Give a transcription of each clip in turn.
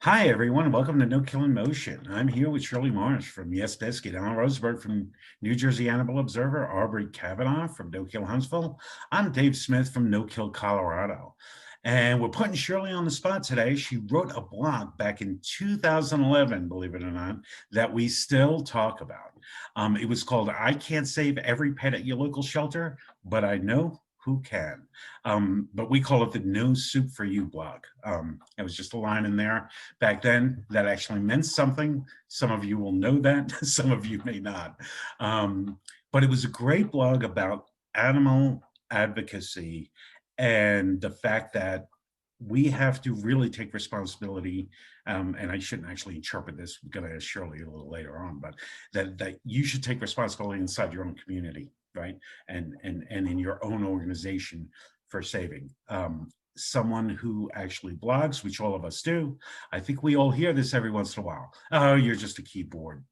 Hi, everyone. Welcome to No Kill in Motion. I'm here with Shirley Marsh from Yes Biscuit, Alan Rosenberg from New Jersey Animal Observer, Aubrie Kavanaugh from No Kill Huntsville. I'm Dave Smith from No Kill Colorado. And we're putting Shirley on the spot today. She wrote a blog back in 2011, believe it or not, that we still talk about. It was called I Can't Save Every Pet at Your Local Shelter, but I Know Who Can. But we call it the No Soup for You blog. It was just a line in there back then that actually meant something. Some of you will know that, some of you may not. But it was a great blog about animal advocacy and the fact that we have to really take responsibility. And I shouldn't actually interpret this, I'm going to ask Shirley a little later on, but that you should take responsibility inside your own community, right? And in your own organization for saving. Someone who actually blogs, which all of us do. I think we all hear this every once in a while. Oh, you're just a keyboard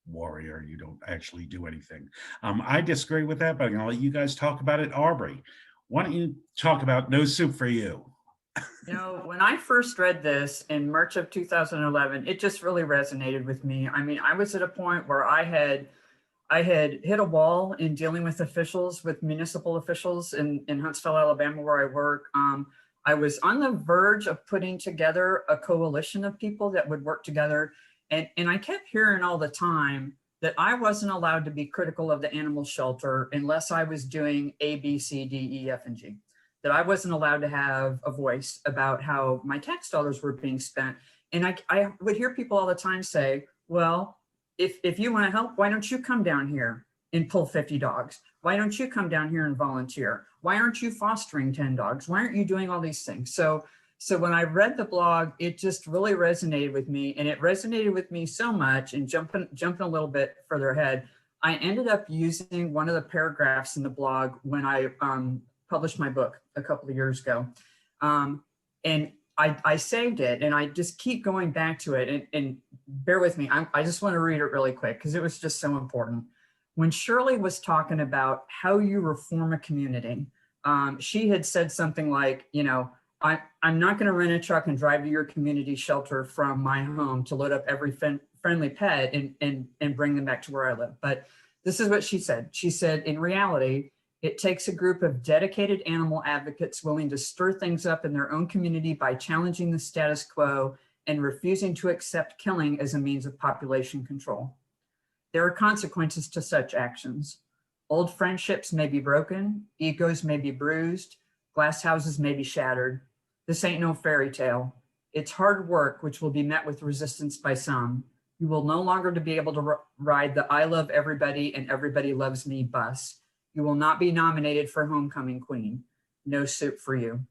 warrior. You don't actually do anything. I disagree with that, but I'm going to let you guys talk about it. Aubrie, why don't you talk about No Soup for You? When I first read this in March of 2011, it just really resonated with me. I mean, I was at a point where I had hit a wall in dealing with officials, with municipal officials in Huntsville, Alabama, where I work. I was on the verge of putting together a coalition of people that would work together. And I kept hearing all the time that I wasn't allowed to be critical of the animal shelter unless I was doing A, B, C, D, E, F, and G. That I wasn't allowed to have a voice about how my tax dollars were being spent. And I would hear people all the time say, well, if you want to help, why don't you come down here and pull 50 dogs? Why don't you come down here and volunteer? Why aren't you fostering 10 dogs? Why aren't you doing all these things? So when I read the blog, it just really resonated with me. And it resonated with me so much, and jumping a little bit further ahead, I ended up using one of the paragraphs in the blog when I published my book a couple of years ago. And I saved it, and I just keep going back to it. And bear with me, I just want to read it really quick because it was just so important. When Shirley was talking about how you reform a community, she had said something like, I'm not going to rent a truck and drive to your community shelter from my home to load up every friendly pet and bring them back to where I live. But this is what she said. She said, in reality, it takes a group of dedicated animal advocates willing to stir things up in their own community by challenging the status quo and refusing to accept killing as a means of population control. There are consequences to such actions. Old friendships may be broken, egos may be bruised, glass houses may be shattered. This ain't no fairy tale. It's hard work, which will be met with resistance by some. You will no longer be able to ride the I love everybody and everybody loves me bus. You will not be nominated for homecoming queen. No soup for you.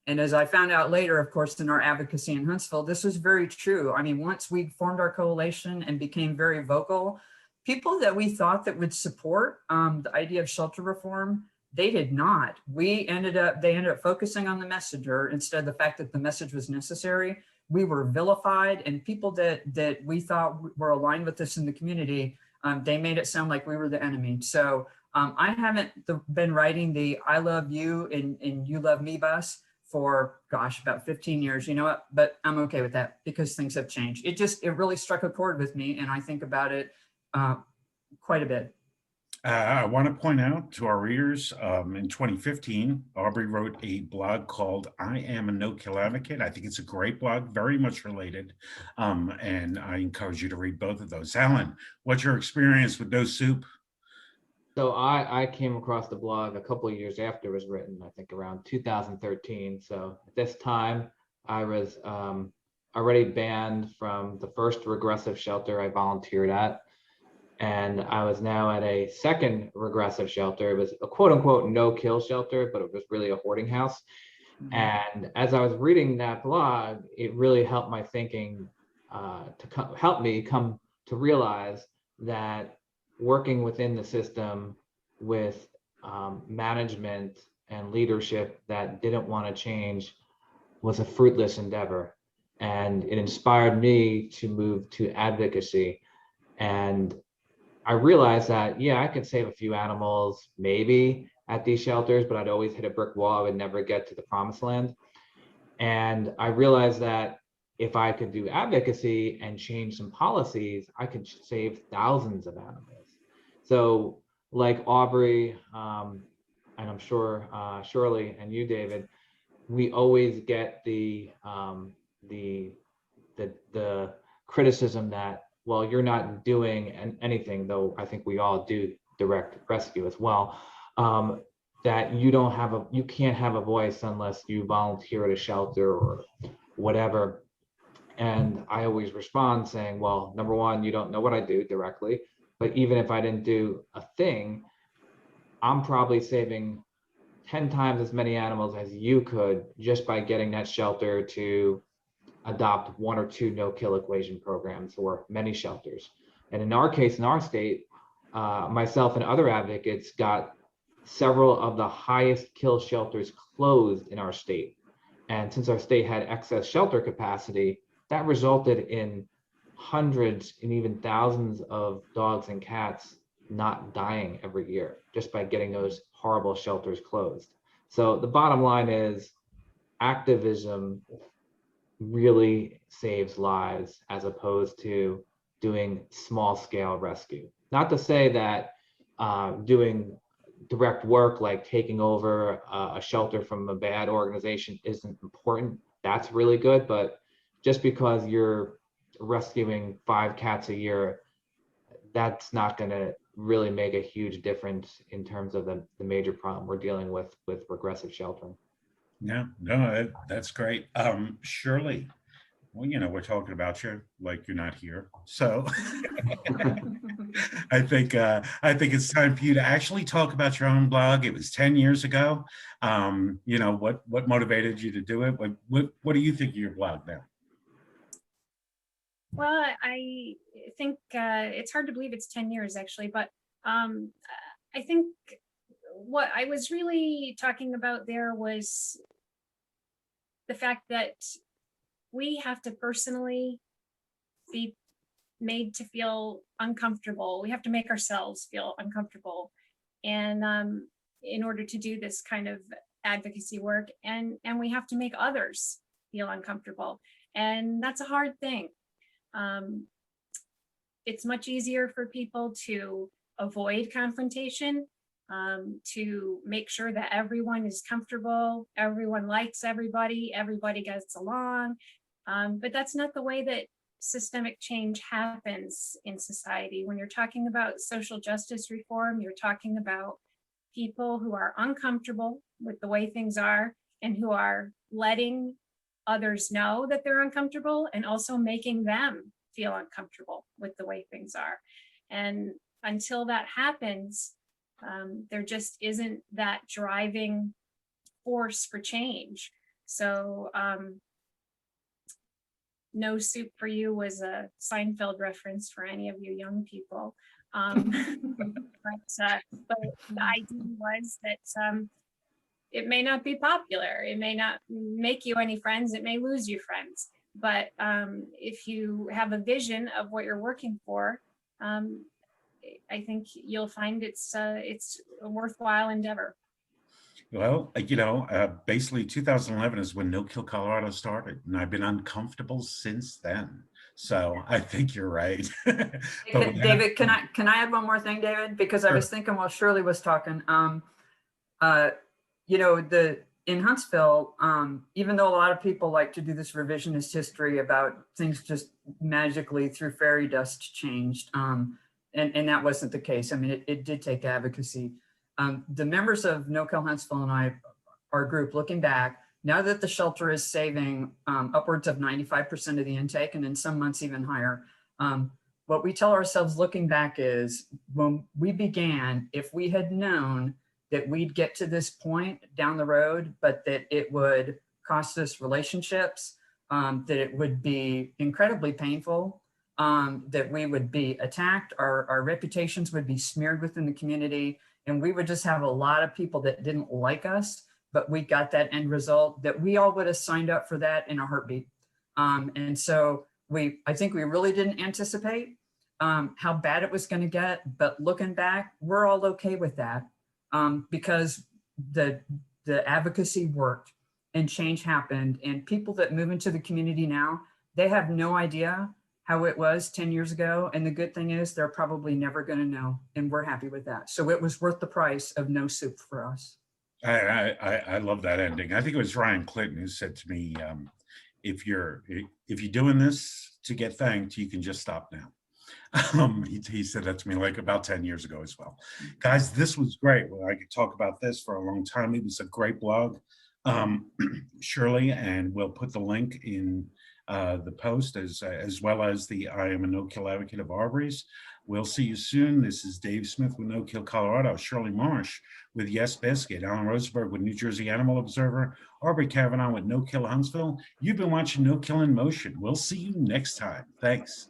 And as I found out later, of course, in our advocacy in Huntsville, this was very true. I mean, once we formed our coalition and became very vocal, people that we thought that would support the idea of shelter reform, they did not. They ended up focusing on the messenger instead of the fact that the message was necessary. We were vilified, and people that we thought were aligned with us in the community, they made it sound like we were the enemy. So I haven't been writing the I love you and you love me bus for, gosh, about 15 years, you know what? But I'm okay with that because things have changed. It really struck a chord with me, and I think about it quite a bit. I want to point out to our readers, in 2015, Aubrie wrote a blog called I Am a No-Kill Advocate. I think it's a great blog, very much related, and I encourage you to read both of those. Alan, what's your experience with No Soup? So I came across the blog a couple of years after it was written, I think around 2013. So at this time, I was already banned from the first regressive shelter I volunteered at. And I was now at a second regressive shelter. It was a quote unquote no-kill shelter, but it was really a hoarding house. And as I was reading that blog, it really helped my thinking help me come to realize that working within the system with management and leadership that didn't want to change was a fruitless endeavor. And it inspired me to move to advocacy. And I realized that, yeah, I could save a few animals maybe at these shelters, but I'd always hit a brick wall. I would never get to the promised land. And I realized that if I could do advocacy and change some policies, I could save thousands of animals. So like Aubrie, and I'm sure Shirley and you, David, we always get the criticism that, well, you're not doing anything, though I think we all do direct rescue as well, that you can't have a voice unless you volunteer at a shelter or whatever. And I always respond saying, well, number one, you don't know what I do directly, but even if I didn't do a thing, I'm probably saving 10 times as many animals as you could just by getting that shelter to adopt 1 or 2 no-kill equation programs or many shelters. And in our case, in our state, myself and other advocates got several of the highest kill shelters closed in our state. And since our state had excess shelter capacity, that resulted in hundreds and even thousands of dogs and cats not dying every year just by getting those horrible shelters closed. So the bottom line is activism really saves lives as opposed to doing small scale rescue. Not to say that doing direct work like taking over a shelter from a bad organization isn't important. That's really good, but just because you're rescuing 5 cats a year, that's not going to really make a huge difference in terms of the major problem we're dealing with regressive sheltering. Yeah, no, that's great. Shirley, well, we're talking about you like you're not here. So I think it's time for you to actually talk about your own blog. It was 10 years ago. What motivated you to do it? What do you think of your blog now? Well, I think it's hard to believe it's 10 years actually, but I think what I was really talking about there was the fact that we have to personally be made to feel uncomfortable. We have to make ourselves feel uncomfortable, and in order to do this kind of advocacy work, and we have to make others feel uncomfortable, and that's a hard thing. It's much easier for people to avoid confrontation, to make sure that everyone is comfortable, everyone likes everybody gets along. But that's not the way that systemic change happens in society. When you're talking about social justice reform, you're talking about people who are uncomfortable with the way things are and who are letting others know that they're uncomfortable and also making them feel uncomfortable with the way things are. And until that happens, there just isn't that driving force for change. So No Soup for You was a Seinfeld reference for any of you young people. But the idea was that it may not be popular. It may not make you any friends. It may lose you friends. But if you have a vision of what you're working for, I think you'll find it's a worthwhile endeavor. Well, basically 2011 is when No Kill Colorado started, and I've been uncomfortable since then. So I think you're right. David, can I add one more thing, David? Because I was thinking while Shirley was talking, in Huntsville, even though a lot of people like to do this revisionist history about things just magically through fairy dust changed, and that wasn't the case. I mean, it did take advocacy. The members of No Kill Huntsville and our group, looking back, now that the shelter is saving upwards of 95% of the intake, and in some months even higher, what we tell ourselves looking back is when we began, if we had known that we'd get to this point down the road, but that it would cost us relationships, that it would be incredibly painful, that we would be attacked, our reputations would be smeared within the community, and we would just have a lot of people that didn't like us, but we got that end result, that we all would have signed up for that in a heartbeat. And so I think we really didn't anticipate how bad it was going to get, but looking back, we're all okay with that. Because the advocacy worked and change happened, and people that move into the community now, they have no idea how it was 10 years ago. And the good thing is they're probably never going to know. And we're happy with that. So it was worth the price of no soup for us. I love that ending. I think it was Ryan Clinton who said to me, if you're doing this to get thanked, you can just stop now. He said that to me like about 10 years ago as well. Guys, this was great. Well, I could talk about this for a long time. It was a great blog, Shirley, and we'll put the link in the post as well as the I am a no-kill advocate of Aubries. We'll see you soon. This is Dave Smith with No Kill Colorado, Shirley Marsh with Yes Biscuit, Alan Rosenberg with New Jersey Animal Observer, Aubrie Kavanaugh with No Kill Huntsville. You've been watching No Kill in Motion. We'll see you next time. Thanks.